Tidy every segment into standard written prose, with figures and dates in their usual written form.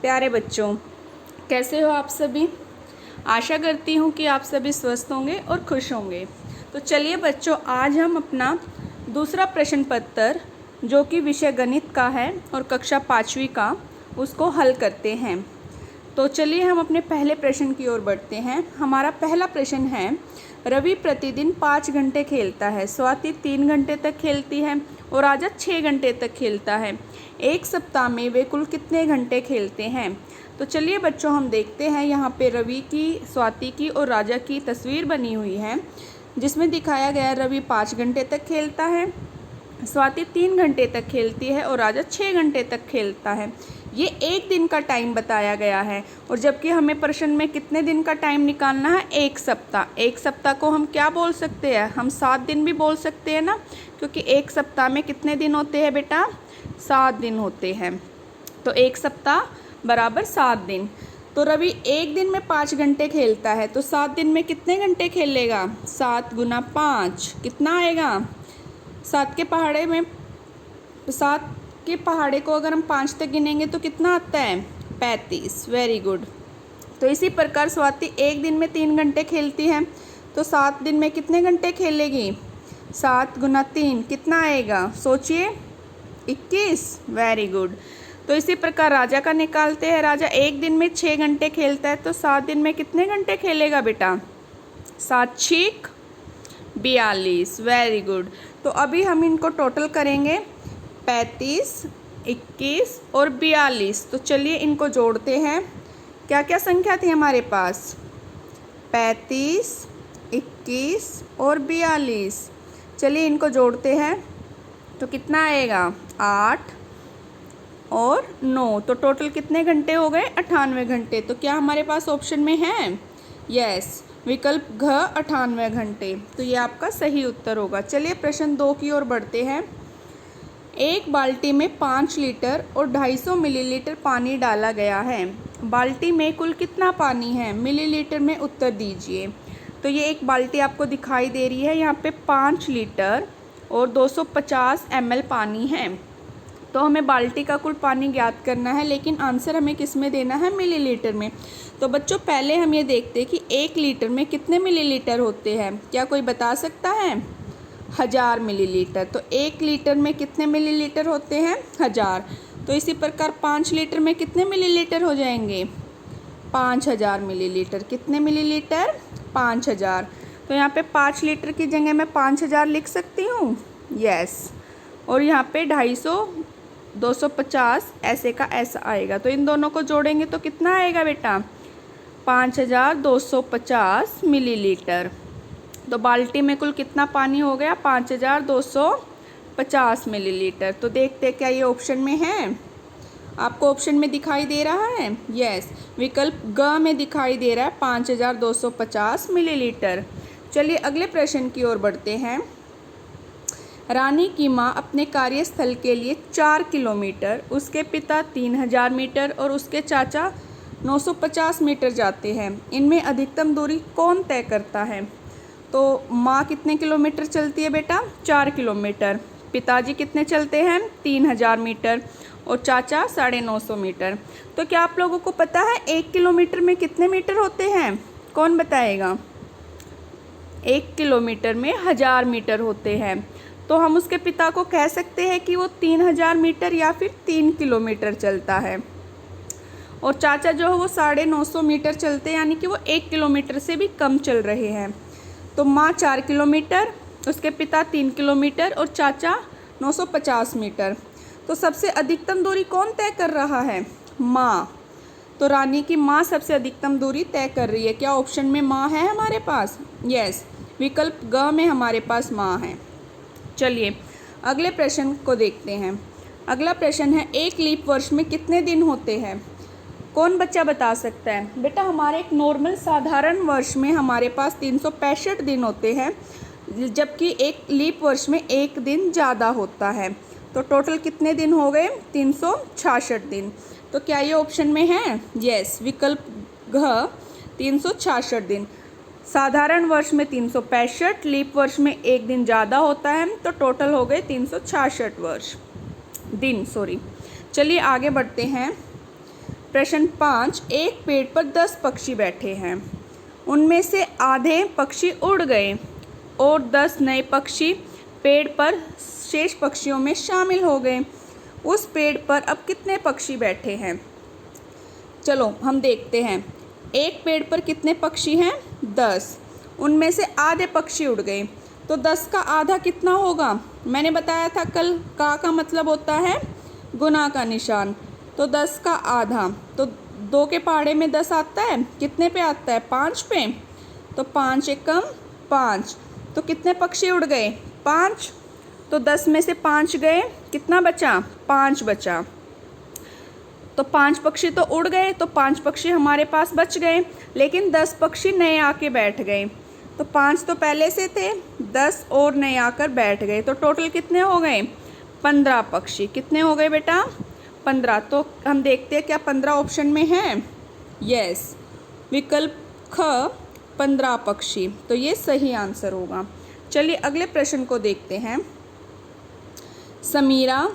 प्यारे बच्चों, कैसे हो आप सभी। आशा करती हूँ कि आप सभी स्वस्थ होंगे और खुश होंगे। तो चलिए बच्चों, आज हम अपना दूसरा प्रश्न पत्र जो कि विषय गणित का है और कक्षा 5वीं का, उसको हल करते हैं। तो चलिए हम अपने पहले प्रश्न की ओर बढ़ते हैं। हमारा पहला प्रश्न है, रवि प्रतिदिन 5 घंटे खेलता है, स्वाति 3 घंटे तक खेलती है और राजा 6 घंटे तक खेलता है। एक सप्ताह में वे कुल कितने घंटे खेलते हैं। तो चलिए बच्चों, हम देखते हैं। यहाँ पे रवि की, स्वाति की और राजा की तस्वीर बनी हुई है, जिसमें दिखाया गया है रवि 5 घंटे तक खेलता है, स्वाति 3 घंटे तक खेलती है और राजा 6 घंटे तक खेलता है। ये एक दिन का टाइम बताया गया है, और जबकि हमें प्रश्न में कितने दिन का टाइम निकालना है, एक सप्ताह। एक सप्ताह को हम क्या बोल सकते हैं, हम 7 दिन भी बोल सकते हैं ना, क्योंकि एक सप्ताह में कितने दिन होते हैं बेटा, 7 दिन होते हैं। तो एक सप्ताह बराबर 7 दिन। तो रवि एक दिन में 5 घंटे खेलता है, तो 7 दिन में कितने घंटे खेलेगा, 7 गुना 5 कितना आएगा। 7 के पहाड़े को अगर हम 5 तक गिनेंगे तो कितना आता है, 35। Very good. तो इसी प्रकार स्वाति एक दिन में 3 घंटे खेलती है, तो 7 दिन में कितने घंटे खेलेगी, 7 गुना 3 कितना आएगा, सोचिए, 21। Very good. तो इसी प्रकार राजा का निकालते हैं। राजा एक दिन में 6 घंटे खेलता है, तो 7 दिन में कितने घंटे खेलेगा बेटा, 7 छीक 42। Very good. तो अभी हम इनको टोटल करेंगे, 35, 21 और 42। तो चलिए इनको जोड़ते हैं। क्या क्या संख्या थी हमारे पास, 35, 21 और 42। चलिए इनको जोड़ते हैं, तो कितना आएगा, 8 और 9। तो टोटल कितने घंटे हो गए, 98 घंटे। तो क्या हमारे पास ऑप्शन में है, यस, विकल्प घ 98 घंटे। तो ये आपका सही उत्तर होगा। चलिए प्रश्न 2 की ओर बढ़ते हैं। एक बाल्टी में 5 लीटर और 250 मिलीलीटर पानी डाला गया है। बाल्टी में कुल कितना पानी है, मिलीलीटर में उत्तर दीजिए। तो ये एक बाल्टी आपको दिखाई दे रही है, यहाँ पे 5 लीटर और 250 ml पानी है। तो हमें बाल्टी का कुल पानी ज्ञात करना है, लेकिन आंसर हमें किस में देना है, मिलीलीटर में। तो बच्चों पहले हम ये देखते हैं कि 1 लीटर में कितने मिलीलीटर होते हैं। क्या कोई बता सकता है, 1000 मिलीलीटर। तो 1 लीटर में कितने मिलीलीटर होते हैं, 1000। तो इसी प्रकार 5 लीटर में कितने मिलीलीटर हो जाएंगे, 5000 मिलीलीटर। कितने मिलीलीटर, 5000। तो यहाँ पे 5 लीटर की जगह मैं 5000 लिख सकती हूँ, यस। और यहाँ पे 250, 250 ऐसे का ऐसा आएगा। तो इन दोनों को जोड़ेंगे तो कितना आएगा बेटा, 5250 मिलीलीटर। तो बाल्टी में कुल कितना पानी हो गया, 5250 मिलीलीटर। तो देखते हैं क्या ये ऑप्शन में है, आपको ऑप्शन में दिखाई दे रहा है, यस, विकल्प ग में दिखाई दे रहा है, 5250 मिलीलीटर। चलिए अगले प्रश्न की ओर बढ़ते हैं। रानी की माँ अपने कार्यस्थल के लिए 4 किलोमीटर, उसके पिता 3000 मीटर और उसके चाचा 950 मीटर जाते हैं। इनमें अधिकतम दूरी कौन तय करता है। तो माँ कितने किलोमीटर चलती है बेटा, 4 किलोमीटर। पिताजी कितने चलते हैं, 3000 मीटर और चाचा 950 मीटर। तो क्या आप लोगों को पता है 1 किलोमीटर में कितने मीटर होते हैं, कौन बताएगा। 1 किलोमीटर में 1000 मीटर होते हैं। तो हम उसके पिता को कह सकते हैं कि वो 3000 मीटर या फिर 3 किलोमीटर चलता है, और चाचा जो है वो 950 मीटर चलते हैं, यानी कि वो 1 किलोमीटर से भी कम चल रहे हैं। तो माँ 4 किलोमीटर, उसके पिता 3 किलोमीटर और चाचा 950 मीटर। तो सबसे अधिकतम दूरी कौन तय कर रहा है, माँ। तो रानी की माँ सबसे अधिकतम दूरी तय कर रही है। क्या ऑप्शन में माँ है हमारे पास, यस, विकल्प ग में हमारे पास माँ है। चलिए अगले प्रश्न को देखते हैं। अगला प्रश्न है, एक लीप वर्ष में कितने दिन होते हैं। कौन बच्चा बता सकता है बेटा। हमारे एक नॉर्मल साधारण वर्ष में हमारे पास 365 दिन होते हैं, जबकि एक लीप वर्ष में एक दिन ज़्यादा होता है। तो टोटल कितने दिन हो गए, 366 दिन। तो क्या ये ऑप्शन में है, यस, विकल्प घ 366 दिन। साधारण वर्ष में 365, लीप वर्ष में एक दिन ज़्यादा होता है, तो टोटल हो गए 366 दिन। चलिए आगे बढ़ते हैं। प्रश्न 5, एक पेड़ पर 10 पक्षी बैठे हैं, उनमें से आधे पक्षी उड़ गए और 10 नए पक्षी पेड़ पर शेष पक्षियों में शामिल हो गए। उस पेड़ पर अब कितने पक्षी बैठे हैं? चलो हम देखते हैं। एक पेड़ पर कितने पक्षी हैं? 10। उनमें से आधे पक्षी उड़ गए, तो 10 का आधा कितना होगा? मैंने बताया था कल, का मतलब होता है गुना का निशान। तो 10 का आधा, तो 2 के पहाड़े में 10 आता है, कितने पे आता है? 5 पे। तो 5 एकम 5, तो कितने पक्षी उड़ गए? 5। तो 10 में से 5 गए, कितना बचा? 5 बचा। तो 5 पक्षी तो उड़ गए, तो 5 पक्षी हमारे पास बच गए, लेकिन 10 पक्षी नए आके बैठ गए। तो 5 तो पहले से थे, 10 और नए आकर बैठ गए, तो टोटल कितने हो गए? 15 पक्षी। कितने हो गए बेटा? 15। तो हम देखते हैं क्या 15 ऑप्शन में है? यस, विकल्प ख 15 पक्षी, तो ये सही आंसर होगा। चलिए अगले प्रश्न को देखते हैं। समीरा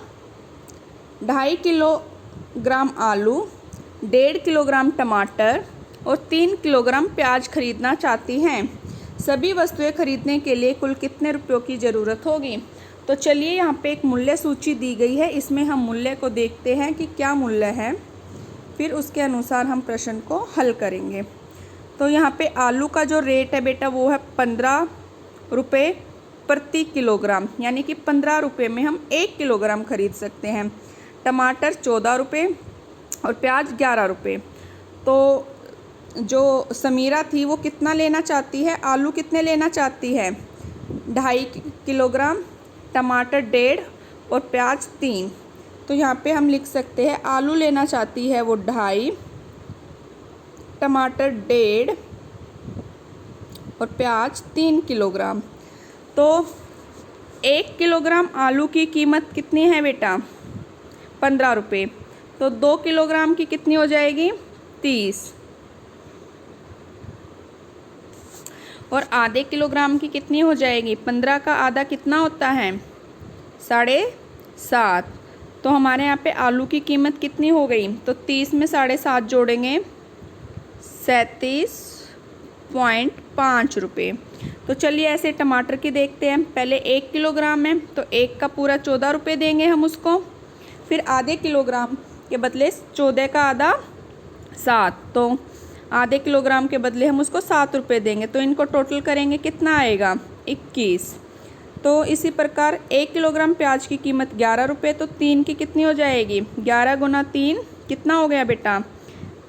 2.5 किलोग्राम आलू, 1.5 किलोग्राम टमाटर और 3 किलोग्राम प्याज खरीदना चाहती हैं। सभी वस्तुएं खरीदने के लिए कुल कितने रुपयों की ज़रूरत होगी? तो चलिए यहाँ पे एक मूल्य सूची दी गई है, इसमें हम मूल्य को देखते हैं कि क्या मूल्य है, फिर उसके अनुसार हम प्रश्न को हल करेंगे। तो यहाँ पे आलू का जो रेट है बेटा वो है 15 रुपये प्रति किलोग्राम, यानी कि 15 रुपये में हम 1 किलोग्राम खरीद सकते हैं। टमाटर 14 रुपये और प्याज 11 रुपये। तो जो समीरा थी वो कितना लेना चाहती है? आलू कितने लेना चाहती है? 2.5 किलोग्राम, टमाटर 1.5 और प्याज 3। तो यहाँ पे हम लिख सकते हैं आलू लेना चाहती है वो 2.5, टमाटर 1.5 और प्याज 3 किलोग्राम। तो 1 किलोग्राम आलू की कीमत कितनी है बेटा? 15 रुपये। तो 2 किलोग्राम की कितनी हो जाएगी? 30। और आधे किलोग्राम की कितनी हो जाएगी? 15 का आधा कितना होता है? 7.5। तो हमारे यहाँ पे आलू की कीमत कितनी हो गई? तो 30 में 7.5 जोड़ेंगे, 37.5 रुपये। तो चलिए ऐसे टमाटर की देखते हैं। पहले 1 किलोग्राम है, तो 1 का पूरा 14 रुपये देंगे हम उसको। फिर आधे किलोग्राम के बदले 14 का आधा 7, तो आधे किलोग्राम के बदले हम उसको 7 रुपये देंगे। तो इनको टोटल करेंगे, कितना आएगा? 21। तो इसी प्रकार 1 किलोग्राम प्याज की कीमत 11 रुपये, तो 3 की कितनी हो जाएगी? 11 गुना 3 कितना हो गया बेटा?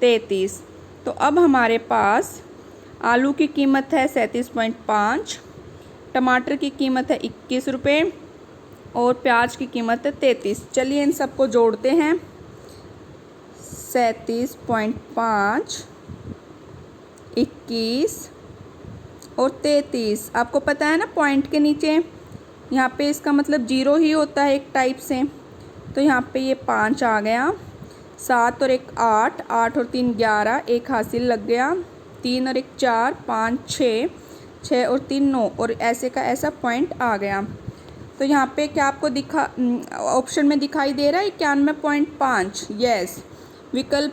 33। तो अब हमारे पास आलू की कीमत है 37.5, टमाटर की कीमत है 21 रुपये और प्याज की कीमत है 33। चलिए इन सबको जोड़ते हैं। 37.5, 21 और 33। आपको पता है ना पॉइंट के नीचे यहाँ पे इसका मतलब 0 ही होता है एक टाइप से। तो यहाँ पे ये 5 आ गया, 7 और 1 8, 8 और 3 11, 1 हासिल लग गया, 3 और 1 4, 5 6, 6 और 3 9 और ऐसे का ऐसा पॉइंट आ गया। तो यहाँ पे क्या आपको ऑप्शन में दिखाई दे रहा है 91.5? यस, विकल्प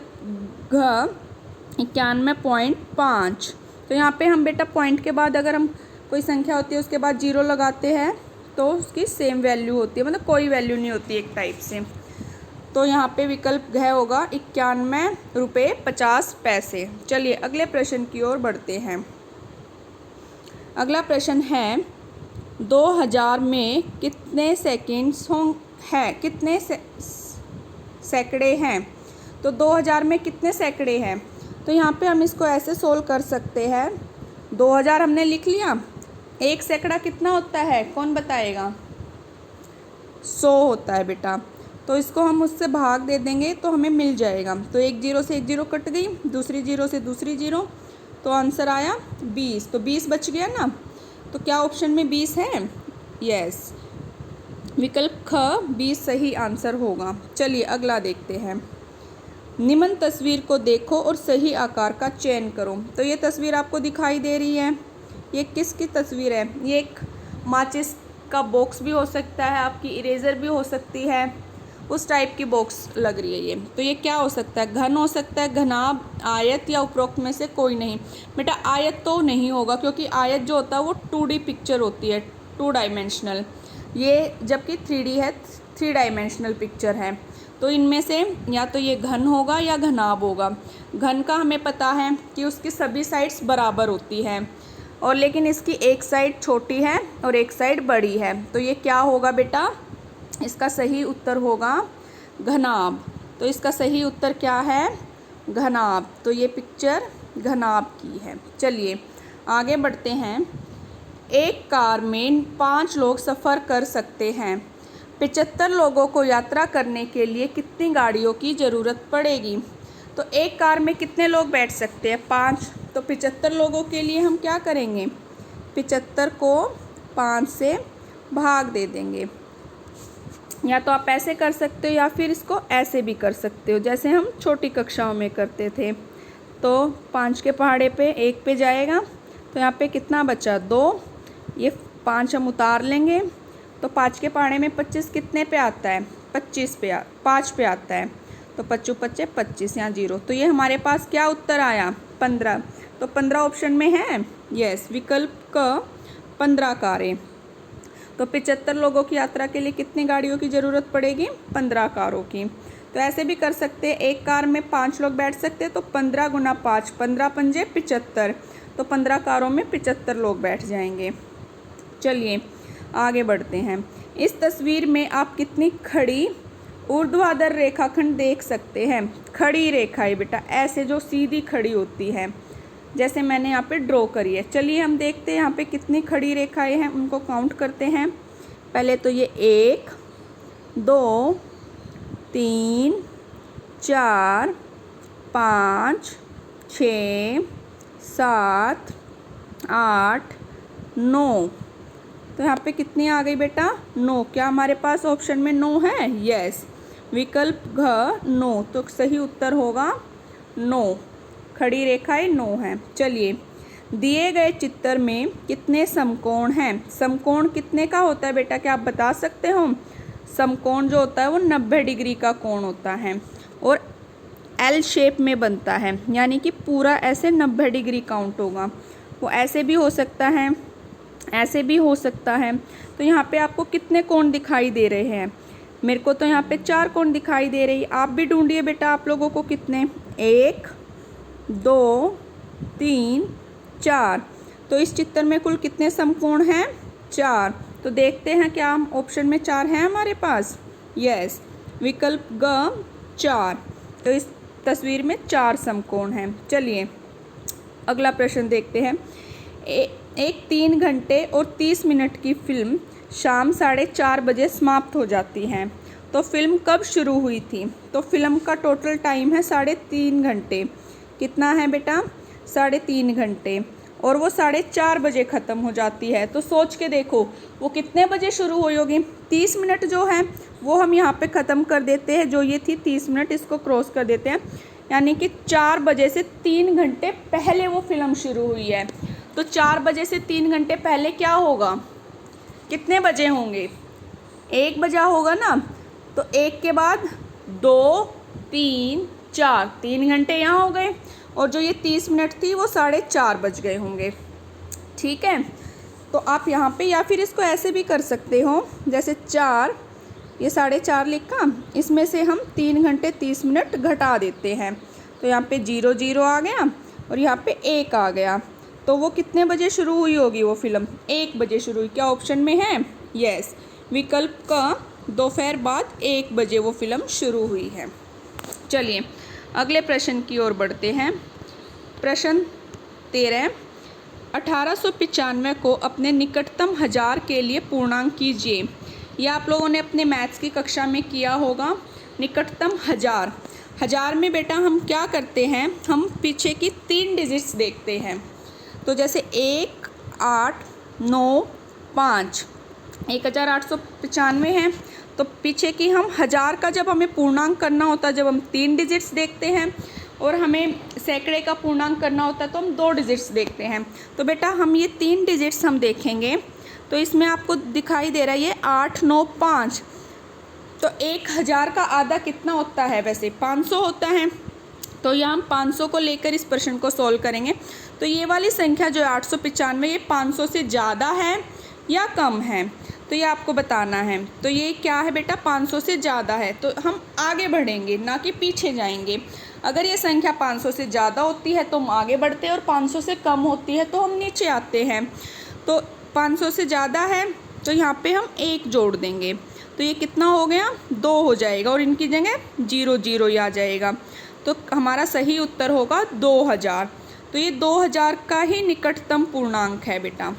घ 91.5। तो यहाँ पे हम बेटा पॉइंट के बाद अगर हम कोई संख्या होती है उसके बाद 0 लगाते हैं तो उसकी सेम वैल्यू होती है, मतलब कोई वैल्यू नहीं होती एक टाइप से। तो यहाँ पे विकल्प घ होगा 91 रुपये 50 पैसे। चलिए अगले प्रश्न की ओर बढ़ते हैं। अगला प्रश्न है 2000 में कितने सेकंड्स हैं? कितने सैकड़े हैं? तो 2000 में कितने सैकड़े हैं? तो यहाँ पे हम इसको ऐसे सोल्व कर सकते हैं। 2000 हमने लिख लिया, एक सैकड़ा कितना होता है? कौन बताएगा? 100 होता है बेटा। तो इसको हम उससे भाग दे देंगे तो हमें मिल जाएगा। तो एक 0 से एक 0 कट गई, दूसरी 0 से दूसरी 0, तो आंसर आया 20। तो 20 बच गया ना। तो क्या ऑप्शन में 20 है? यस, विकल्प ख 20 सही आंसर होगा। चलिए अगला देखते हैं। निम्न तस्वीर को देखो और सही आकार का चयन करो। तो ये तस्वीर आपको दिखाई दे रही है, ये किसकी तस्वीर है? ये एक माचिस का बॉक्स भी हो सकता है, आपकी इरेज़र भी हो सकती है, उस टाइप की बॉक्स लग रही है ये। तो ये क्या हो सकता है, घन हो सकता है, घनाभ, आयत या उपरोक्त में से कोई नहीं। बेटा आयत तो नहीं होगा, क्योंकि आयत जो होता है वो 2D पिक्चर होती है, 2 डायमेंशनल, ये जबकि 3D है, 3 डायमेंशनल पिक्चर है। तो इनमें से या तो ये घन होगा या घनाभ होगा। घन का हमें पता है कि उसकी सभी साइड्स बराबर होती हैं, और लेकिन इसकी एक साइड छोटी है और एक साइड बड़ी है। तो ये क्या होगा बेटा, इसका सही उत्तर होगा घनाभ। तो इसका सही उत्तर क्या है, घनाभ। तो ये पिक्चर घनाभ की है। चलिए आगे बढ़ते हैं। एक कार में 5 लोग सफ़र कर सकते हैं। 75 लोगों को यात्रा करने के लिए कितनी गाड़ियों की ज़रूरत पड़ेगी। तो एक कार में कितने लोग बैठ सकते हैं, 5। तो 75 लोगों के लिए हम क्या करेंगे, 75 को 5 से भाग दे देंगे। या तो आप ऐसे कर सकते हो या फिर इसको ऐसे भी कर सकते हो, जैसे हम छोटी कक्षाओं में करते थे। तो 5 के पहाड़े पे 1 पे जाएगा, तो यहाँ पे कितना बचा, 2। ये 5 हम उतार लेंगे, तो 5 के पहाड़े में 25 कितने पे आता है, 5 पे आता है। तो 5 5 25, यहाँ 0। तो ये हमारे पास क्या उत्तर आया, 15। तो 15 ऑप्शन में है, यस, विकल्प क 15 कारें। तो 75 लोगों की यात्रा के लिए कितनी गाड़ियों की ज़रूरत पड़ेगी, 15 कारों की। तो ऐसे भी कर सकते हैं, एक कार में 5 लोग बैठ सकते हैं, तो 15 गुना 5, 15 पंजे 75। तो 15 कारों में 75 लोग बैठ जाएंगे। चलिए आगे बढ़ते हैं। इस तस्वीर में आप कितनी खड़ी ऊर्ध्वाधर रेखाखंड देख सकते हैं। खड़ी रेखा है बेटा, ऐसे जो सीधी खड़ी होती है, जैसे मैंने यहाँ पे ड्रॉ करी है। चलिए हम देखते हैं यहाँ पे कितनी खड़ी रेखाएं हैं, उनको काउंट करते हैं। पहले तो ये 1 2 3 4 5 6 7 8 9। तो यहाँ पे कितनी आ गई बेटा, 9। क्या हमारे पास ऑप्शन में 9 है, यस, विकल्प घ 9। तो सही उत्तर होगा 9, खड़ी रेखाएं 9 हैं। चलिए, दिए गए चित्र में कितने समकोण हैं। समकोण कितने का होता है बेटा, क्या आप बता सकते हो। समकोण जो होता है वो 90 डिग्री का कोण होता है और एल शेप में बनता है, यानी कि पूरा ऐसे 90 डिग्री काउंट होगा। वो ऐसे भी हो सकता है, ऐसे भी हो सकता है। तो यहाँ पे आपको कितने कोण दिखाई दे रहे हैं, मेरे को तो यहाँ पे 4 कोण दिखाई दे रही है। आप भी ढूंढिए बेटा, आप लोगों को कितने, 1 2 3 4। तो इस चित्र में कुल कितने समकोण हैं, 4। तो देखते हैं क्या हम ऑप्शन में 4 हैं हमारे पास, यस, विकल्प ग 4। तो इस तस्वीर में 4 समकोण हैं। चलिए अगला प्रश्न देखते हैं। एक 3 घंटे और 30 मिनट की फिल्म शाम 4:30 बजे समाप्त हो जाती है। तो फिल्म कब शुरू हुई थी। तो फिल्म का टोटल टाइम है 3.5 घंटे। कितना है बेटा, 3.5 घंटे, और वो 4:30 बजे ख़त्म हो जाती है। तो सोच के देखो वो कितने बजे शुरू हुई होगी। 30 मिनट जो है वो हम यहाँ पे ख़त्म कर देते हैं, जो ये थी 30 मिनट, इसको क्रॉस कर देते हैं, यानी कि 4 बजे से 3 घंटे पहले वो फिल्म शुरू हुई है। तो 4 बजे से 3 घंटे पहले क्या होगा, कितने बजे होंगे, 1 बजा होगा ना। तो 1 के बाद 2 3 4, 3 घंटे यहाँ हो गए, और जो ये 30 मिनट थी वो 4:30 बज गए होंगे। ठीक है, तो आप यहाँ पे या फिर इसको ऐसे भी कर सकते हो, जैसे 4, ये 4:30 लिखा, इसमें से हम 3 घंटे 30 मिनट घटा देते हैं। तो यहाँ पे 0 0 आ गया और यहाँ पे 1 आ गया। तो वो कितने बजे शुरू हुई होगी वो फिल्म, 1 बजे शुरू हुई। क्या ऑप्शन में है, यस, विकल्प का दोपहर बाद 1 बजे वो फिल्म शुरू हुई है। चलिए अगले प्रश्न की ओर बढ़ते हैं। प्रश्न 13, 1895 को अपने निकटतम 1000 के लिए पूर्णांक कीजिए। यह आप लोगों ने अपने मैथ्स की कक्षा में किया होगा। निकटतम 1000 में बेटा हम क्या करते हैं, हम पीछे की 3 डिजिट्स देखते हैं। तो जैसे 1 8 9 5, 1895 है, तो पीछे की हम 1000 का जब हमें पूर्णांक करना होता है, जब हम 3 डिजिट्स देखते हैं, और हमें सैकड़े का पूर्णांक करना होता है तो हम 2 डिजिट्स देखते हैं। तो बेटा हम ये 3 डिजिट्स हम देखेंगे, तो इसमें आपको दिखाई दे रहा है ये 8 9 5। तो 1000 का आधा कितना होता है? वैसे 500 होता है। तो यहाँ हम 500 को लेकर इस प्रश्न को सॉल्व करेंगे। तो ये वाली संख्या जो है 895, ये 500 से ज़्यादा है या कम है, तो ये आपको बताना है। तो ये क्या है बेटा? 500 से ज़्यादा है, तो हम आगे बढ़ेंगे ना कि पीछे जाएंगे। अगर ये संख्या 500 से ज़्यादा होती है तो हम आगे बढ़ते हैं, और 500 से कम होती है तो हम नीचे आते हैं। तो 500 से ज़्यादा है तो यहाँ पे हम 1 जोड़ देंगे, तो ये कितना हो गया? 2 हो जाएगा, और इनकी जगह 0 0 ही आ जाएगा। तो हमारा सही उत्तर होगा 2000। तो ये 2000 का ही निकटतम पूर्णांक है बेटा।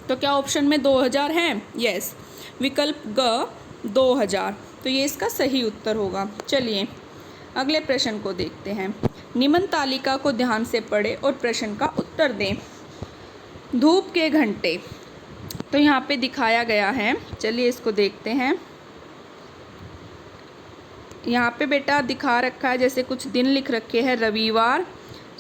तो क्या ऑप्शन में 2000 है? यस, विकल्प ग 2000। तो ये इसका सही उत्तर होगा। चलिए अगले प्रश्न को देखते हैं। निम्न तालिका को ध्यान से पढ़ें और प्रश्न का उत्तर दें। धूप के घंटे, तो यहाँ पे दिखाया गया है, चलिए इसको देखते हैं। यहाँ पे बेटा दिखा रखा है, जैसे कुछ दिन लिख रखे हैं, रविवार,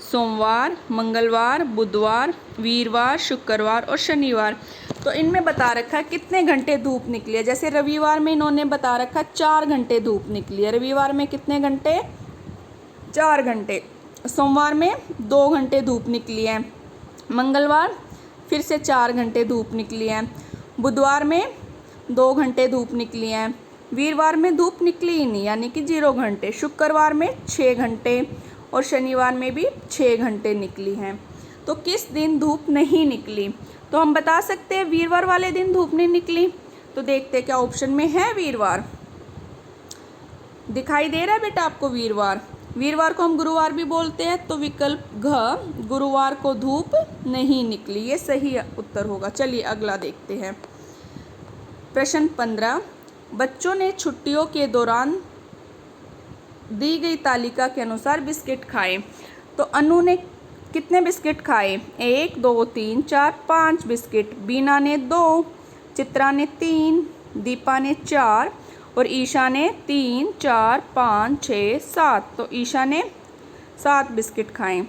सोमवार, मंगलवार, बुधवार, वीरवार, शुक्रवार और शनिवार। तो इनमें बता रखा है कितने घंटे धूप निकली है। जैसे रविवार में इन्होंने बता रखा 4 घंटे धूप निकली है। रविवार में कितने घंटे? 4 घंटे। सोमवार में 2 घंटे धूप निकली है। मंगलवार फिर से 4 घंटे धूप निकली है। बुधवार में 2 घंटे धूप निकली है। वीरवार में धूप निकली ही नहीं, यानी कि 0 घंटे। शुक्रवार में 6 घंटे और शनिवार में भी 6 घंटे निकली हैं। तो किस दिन धूप नहीं निकली? तो हम बता सकते हैं वीरवार वाले दिन धूप नहीं निकली। तो देखते हैं क्या ऑप्शन में है वीरवार। दिखाई दे रहा है बेटा आपको वीरवार? वीरवार को हम गुरुवार भी बोलते हैं। तो विकल्प घ, गुरुवार को धूप नहीं निकली, ये सही उत्तर होगा। चलिए अगला देखते हैं। प्रश्न 15, बच्चों ने छुट्टियों के दौरान दी गई तालिका के अनुसार बिस्किट खाए। तो अनु ने कितने बिस्किट खाए? 1 2 3 4 5 बिस्किट। बीना ने 2, चित्रा ने 3, दीपा ने 4 और ईशा ने 3 4 5 6 7। तो ईशा ने 7 बिस्किट खाए।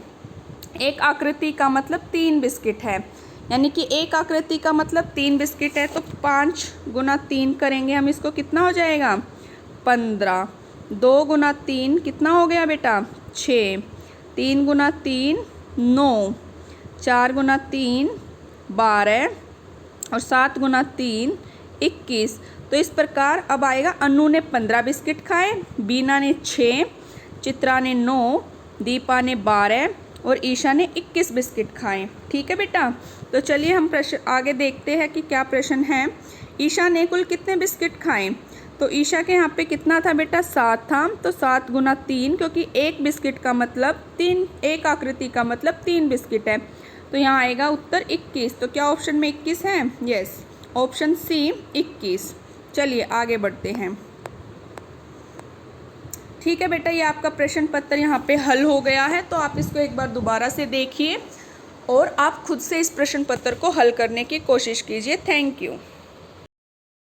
एक आकृति का मतलब 3 बिस्किट है, यानी कि एक आकृति का मतलब 3 बिस्किट है। तो 5 गुना 3 करेंगे हम, इसको कितना हो जाएगा? 15। 2 गुना 3 कितना हो गया बेटा? 6। 3 गुना 3 9। 4 गुना 3 12 और 7 गुना 3 21। तो इस प्रकार अब आएगा, अनु ने 15 बिस्किट खाए, बीना ने 6, चित्रा ने 9, दीपा ने 12 और ईशा ने 21 बिस्किट खाए। ठीक है बेटा। तो चलिए हम प्रश्न आगे देखते हैं कि क्या प्रश्न है। ईशा ने कुल कितने बिस्किट खाए? तो ईशा के यहाँ पे कितना था बेटा? 7 था। तो 7 गुना 3, क्योंकि एक बिस्किट का मतलब 3, एक आकृति का मतलब 3 बिस्किट है। तो यहाँ आएगा उत्तर 21। तो क्या ऑप्शन में 21 है? Yes, option C 21। चलिए आगे बढ़ते हैं। ठीक है बेटा, ये आपका प्रश्न पत्र यहाँ पे हल हो गया है। तो आप इसको एक बार दोबारा से देखिए और आप खुद से इस प्रश्न पत्र को हल करने की कोशिश कीजिए। Thank you.